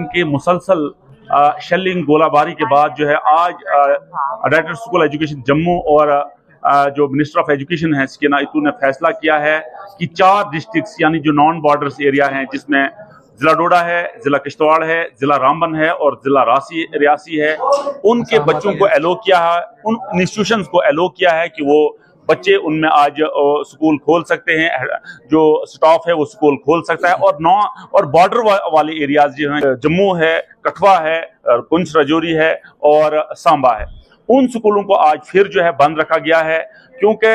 के मुसलसल शेलिंग गोलाबारी के बाद जो है आज डायरेक्टर स्कूल एजुकेशन जम्मू और जो मिनिस्टर ऑफ एजुकेशन है सकीना इतू ने फैसला किया है कि 4 डिस्ट्रिक्ट्स यानी जो नॉन बॉर्डर्स एरिया हैं, जिसमें जिला डोडा है, जिला किश्तवाड़ है, जिला रामबन है और जिला रियासी है, उनके बच्चों को एलो किया है, उन इंस्टीट्यूशंस को एलो किया है कि वो बच्चे उनमें आज स्कूल खोल सकते हैं, जो स्टाफ है वो स्कूल खोल सकता है। और बॉर्डर वाले एरियाज जो हैं, जम्मू है, कठुआ है, पुंछ राजौरी है और सांबा है, उन स्कूलों को आज फिर जो है बंद रखा गया है, क्योंकि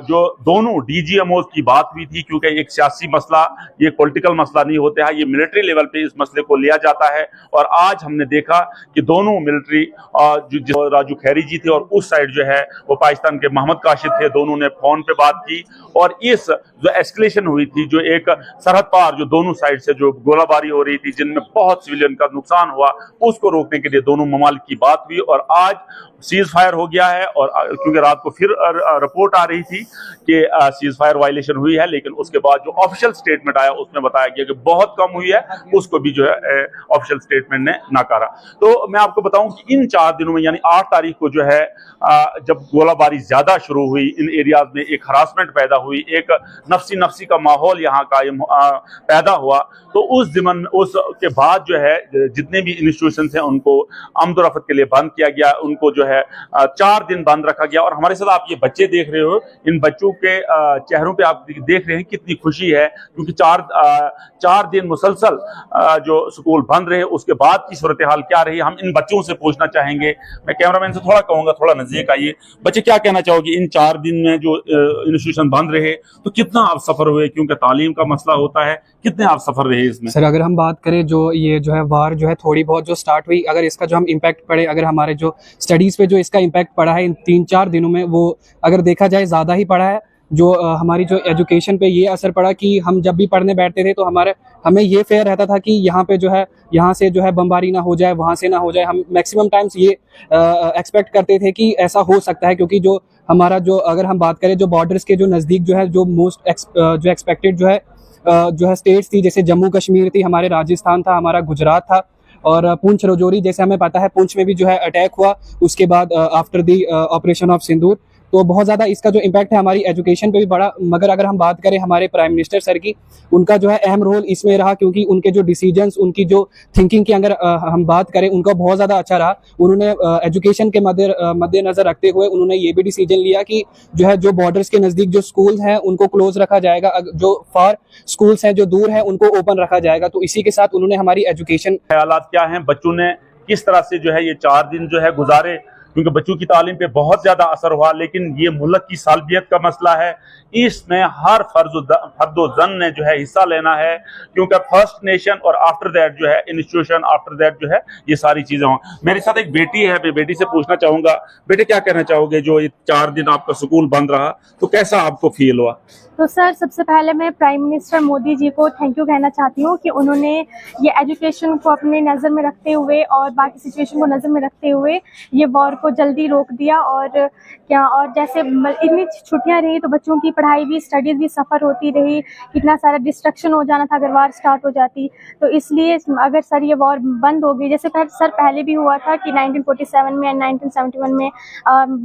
जो दोनों डीजीएमओ की बात हुई थी, क्योंकि एक सियासी मसला, ये पॉलिटिकल मसला नहीं होता है, ये मिलिट्री लेवल पे इस मसले को लिया जाता है। और आज हमने देखा कि दोनों मिलिट्री जो राजू खैरी जी थे और उस साइड जो है वो पाकिस्तान के मोहम्मद काशिद थे, दोनों ने फोन पे बात की और इस जो एस्केलेशन हुई थी, जो एक सरहद पार जो दोनों साइड से जो गोलाबारी हो रही थी, जिनमें बहुत सिविलियन का नुकसान हुआ, उसको रोकने के लिए दोनों ममालिक की बात हुई और आज सीज फायर हो गया है। और क्योंकि रात को फिर रिपोर्ट आ रही थी कि सीज फायर वायलेशन हुई है, लेकिन उसके बाद जो ऑफिशियल स्टेटमेंट आया उसमें बताया गया कि बहुत कम हुई है, उसको भी जो है ऑफिशियल स्टेटमेंट ने नकारा। तो मैं आपको बताऊं कि इन 4 दिनों में यानी 8 तारीख को जो है जब गोलाबारी ज्यादा शुरू हुई, इन एरियाज में एक हरासमेंट पैदा हुई, एक नफसी का माहौल यहाँ कायम पैदा हुआ, तो उसके बाद जो है जितने भी इंस्टीट्यूशन हैं उनको आमदोरफत के लिए बंद किया गया, उनको जो है 4 दिन बंद रखा गया। और हमारे साथ आप ये बच्चे देख रहे हो, इन बच्चों के चेहरों पे आप देख रहे हैं कितनी खुशी है, क्योंकि 4 दिन मुसलसल जो स्कूल बंद रहे, उसके बाद की सूरत हाल क्या रही, हम इन बच्चों से पूछना चाहेंगे। मैं कैमरामैन से थोड़ा कहूंगा थोड़ा नजदीक आइए। बच्चे, क्या कहना चाहोगे, इन 4 दिन में जो इंस्टीट्यूशन बंद रहे तो कितना आप सफर हुए, क्योंकि तालीम का मसला होता है, कितने आप सफर रहे इसमें? सर, अगर हम बात करें जो ये जो है वार जो है थोड़ी बहुत जो स्टार्ट हुई, अगर इसका जो हम इम्पैक्ट पड़े, अगर हमारे जो स्टडीज पे जो इसका इम्पैक्ट पड़ा है इन 3-4 दिनों में, वो अगर देखा जाए ज़्यादा ही पड़ा है। जो हमारी जो एजुकेशन पे ये असर पड़ा कि हम जब भी पढ़ने बैठते थे तो हमें ये फेयर रहता था कि यहाँ पे जो है, यहाँ से जो है बमबारी ना हो जाए, वहाँ से ना हो जाए। हम मैक्सिमम टाइम्स ये एक्सपेक्ट करते थे कि ऐसा हो सकता है, क्योंकि जो हमारा जो, अगर हम बात करें जो बॉर्डर्स के जो नज़दीक जो है, जो मोस्ट जो एक्सपेक्टेड जो है स्टेट्स थी, जैसे जम्मू कश्मीर थी, हमारे राजस्थान था, हमारा गुजरात था और पुंछ राजौरी, जैसे हमें पता है पुंछ में भी जो है अटैक हुआ उसके बाद आफ्टर दी ऑपरेशन ऑफ सिंदूर। तो बहुत ज़्यादा इसका जो इम्पैक्ट है हमारी एजुकेशन पे भी बड़ा। मगर अगर हम बात करें हमारे प्राइम मिनिस्टर सर की, उनका जो है अहम रोल इसमें रहा, क्योंकि उनके जो डिसीजंस, उनकी जो थिंकिंग की अगर हम बात करें, उनका बहुत ज़्यादा अच्छा रहा। उन्होंने एजुकेशन के मद्देनजर रखते हुए उन्होंने ये भी डिसीजन लिया कि जो है जो बॉर्डर्स के नज़दीक जो स्कूल हैं उनको क्लोज रखा जाएगा, जो फार स्कूल्स हैं जो दूर हैं उनको ओपन रखा जाएगा। तो इसी के साथ उन्होंने हमारी एजुकेशन। ख्यालात क्या हैं, बच्चों ने किस तरह से जो है ये 4 दिन जो है गुजारे, क्योंकि बच्चों की तालीम पे बहुत ज्यादा असर हुआ, लेकिन ये मुल्क की सालबियत का मसला है, इसमें हर फर्दो-जन ने जो है हिस्सा लेना है, क्योंकि फर्स्ट नेशन और आफ्टर दैट जो है इंस्टीट्यूशन, आफ्टर दैट जो है ये सारी चीजें हों। मेरे साथ एक बेटी है, मैं बेटी से पूछना चाहूंगा, बेटे क्या कहना चाहोगे, जो ये 4 दिन आपका स्कूल बंद रहा तो कैसा आपको फील हुआ? तो सर, सबसे पहले मैं प्राइम मिनिस्टर मोदी जी को थैंक यू कहना चाहती हूँ कि उन्होंने ये एजुकेशन को अपने नज़र में रखते हुए और बाकी सिचुएशन को नज़र में रखते हुए ये वॉर को जल्दी रोक दिया। और जैसे इतनी छुट्टियाँ रही तो बच्चों की पढ़ाई भी, स्टडीज़ भी सफ़र होती रही, कितना सारा डिस्ट्रक्शन हो जाना था अगर वॉर स्टार्ट हो जाती। तो इसलिए अगर सर ये वॉर बंद हो गई, जैसे सर पहले भी हुआ था कि 1947 में एंड 1971 में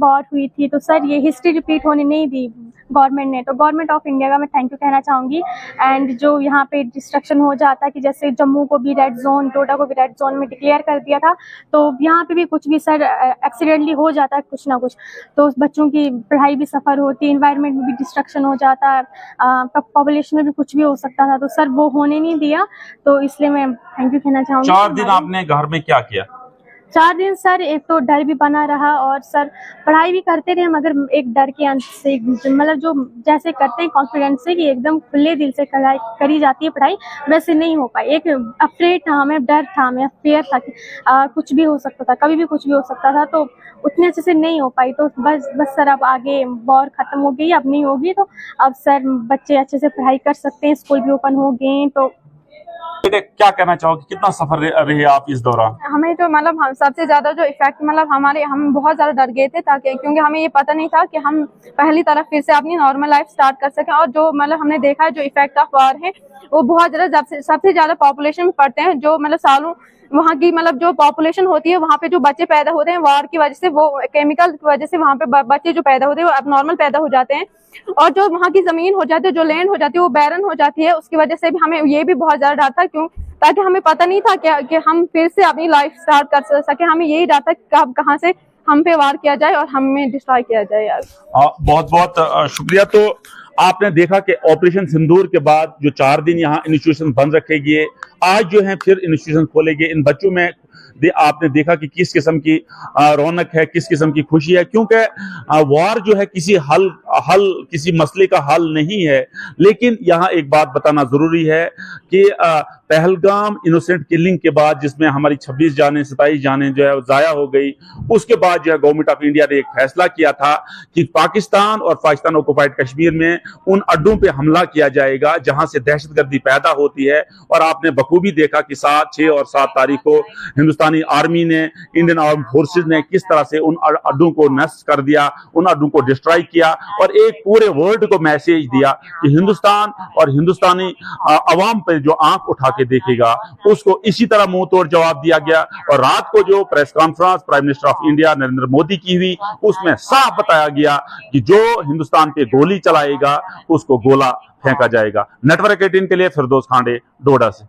वॉर हुई थी, तो सर ये हिस्ट्री रिपीट होने नहीं दी गवर्नमेंट ने। तो गवर्नमेंट ऑफ इंडिया का मैं थैंक यू कहना चाहूँगी। एंड जो यहाँ पे डिस्ट्रक्शन हो जाता कि जैसे जम्मू को भी रेड जोन, डोडा को भी रेड जोन में डिक्लेयर कर दिया था, तो यहाँ पे भी कुछ भी सर एक्सीडेंटली हो जाता है कुछ ना कुछ, तो बच्चों की पढ़ाई भी सफ़र होती, इन्वायरमेंट में भी डिस्ट्रक्शन हो जाता है, पॉपुलेशन में भी कुछ भी हो सकता था, तो सर वो होने नहीं दिया। तो इसलिए मैं थैंक यू कहना चाहूँगी। 4 दिन आपने घर में क्या किया? 4 दिन सर एक तो डर भी बना रहा और सर पढ़ाई भी करते रहे, मगर एक डर के अंत से, मतलब जो जैसे करते हैं कॉन्फिडेंस से कि एकदम खुले दिल से करी जाती है पढ़ाई, वैसे नहीं हो पाई। एक अफ्रेड था हमें, डर था हमें, फेयर था कि कुछ भी हो सकता था, कभी भी कुछ भी हो सकता था, तो उतने अच्छे से नहीं हो पाई। तो बस सर अब आगे वॉर ख़त्म हो गई, अब नहीं होगी, तो अब सर बच्चे अच्छे से पढ़ाई कर सकते हैं, स्कूल भी ओपन हो गए, तो बेटे क्या कहना चाहोगे, कितना सफर रहे आप इस दौरान? हमें तो मतलब हम सबसे ज्यादा जो इफेक्ट मतलब हम बहुत ज्यादा डर गए थे, ताकि क्योंकि हमें ये पता नहीं था कि हम पहली तरफ फिर से अपनी नॉर्मल लाइफ स्टार्ट कर सकें। और जो मतलब हमने देखा है जो इफेक्ट ऑफ वार है वो बहुत ज्यादा सबसे ज्यादा पॉपुलेशन में पड़ते हैं। जो मतलब सालों वहाँ की मतलब जो पॉपुलेशन होती है, वहाँ पे जो बच्चे पैदा होते हैं वार की वजह से, वो केमिकल की वजह से वहाँ पे बच्चे जो पैदा होते हैं वो अबनॉर्मल पैदा हो जाते हैं। और जो वहाँ की जमीन हो जाती है, जो लैंड हो जाती है, वो बैरन हो जाती है। उसकी वजह से भी हमें ये भी बहुत ज्यादा डर था, क्यों ताकि हमें पता नहीं था कि हम फिर से अपनी लाइफ स्टार्ट कर सके। हमें यही डर था कि कब कहाँ से हम पे वार किया जाए और हमें डिस्ट्रॉय किया जाए यार। बहुत बहुत शुक्रिया। तो आपने देखा कि ऑपरेशन सिंदूर के बाद जो 4 दिन यहाँ इंस्टीट्यूशन बंद रखे गए, आज जो है फिर इंस्टीट्यूशन खोले गए। इन बच्चों में आपने देखा कि किस किस्म की रौनक है, किस किस्म की खुशी है, क्योंकि वार जो है किसी मसले का हल नहीं है। लेकिन यहाँ एक बात बताना जरूरी है कि पहलगाम इनोसेंट किलिंग के बाद, जिसमें हमारी 26 जानें 27 जानें जो है जाया हो गई, उसके बाद जो है गवर्नमेंट ऑफ इंडिया ने एक फैसला किया था कि पाकिस्तान और पाकिस्तान ऑक्युपाइड कश्मीर में उन अड्डों पे हमला किया जाएगा जहां से दहशतगर्दी पैदा होती है। और आपने बखूबी देखा कि 7, 6 और 7 तारीख को हिंदुस्तानी आर्मी ने, इंडियन आर्म फोर्सेज ने किस तरह से उन अड्डों को नष्ट कर दिया, उन अड्डों को डिस्ट्रॉय किया और एक पूरे वर्ल्ड को मैसेज दिया कि हिंदुस्तान और हिंदुस्तानी अवाम पर जो आंख उठा के देखेगा उसको इसी तरह मुंह तोड़ जवाब दिया गया। और रात को जो press conference prime minister of India Narendra Modi की हुई, उसमें साफ बताया गया कि जो हिंदुस्तान पे गोली चलाएगा उसको गोला फेंका जाएगा। नेटवर्क 18 के लिए फिरदौस खांडे, डोडा से।